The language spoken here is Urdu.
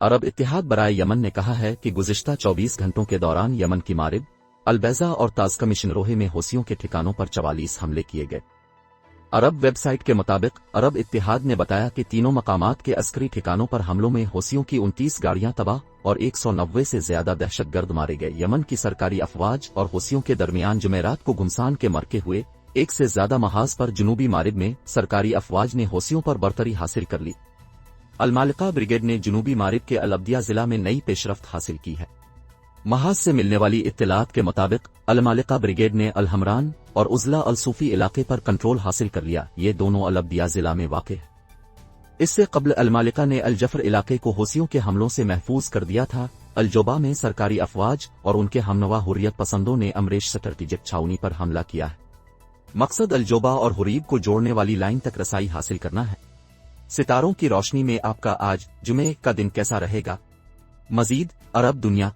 عرب اتحاد برائے یمن نے کہا ہے کہ گزشتہ 24 گھنٹوں کے دوران یمن کی مارب، البیضا اور تاز کمیشن روہے میں حوثیوں کے ٹھکانوں پر 44 حملے کیے گئے۔ عرب ویب سائٹ کے مطابق عرب اتحاد نے بتایا کہ تینوں مقامات کے عسکری ٹھکانوں پر حملوں میں حوثیوں کی 29 گاڑیاں تباہ اور 190 سے زیادہ دہشت گرد مارے گئے۔ یمن کی سرکاری افواج اور حوثیوں کے درمیان جمعرات کو گھمسان کے مرکے ہوئے ایک سے زیادہ محاذ پر جنوبی مارب میں سرکاری افواج نے حوثیوں پر برتری حاصل کر لی۔ المالقہ بریگیڈ نے جنوبی مارب کے الابدیہ ضلع میں نئی پیشرفت حاصل کی ہے۔ محاذ سے ملنے والی اطلاعات کے مطابق المالقہ بریگیڈ نے الحمران اور عزلہ الصوفی علاقے پر کنٹرول حاصل کر لیا، یہ دونوں الابدیہ ضلع میں واقع ہے۔ اس سے قبل المالقہ نے الجفر علاقے کو حوثیوں کے حملوں سے محفوظ کر دیا تھا۔ الجوبا میں سرکاری افواج اور ان کے ہمنوا حریت پسندوں نے امریش سٹریٹجک چھاؤنی پر حملہ کیا ہے۔ مقصد الجوبا اور حریب کو جوڑنے والی لائن تک رسائی حاصل کرنا ہے۔ ستاروں کی روشنی میں آپ کا آج جمعے کا دن کیسا رہے گا؟ مزید عرب دنیا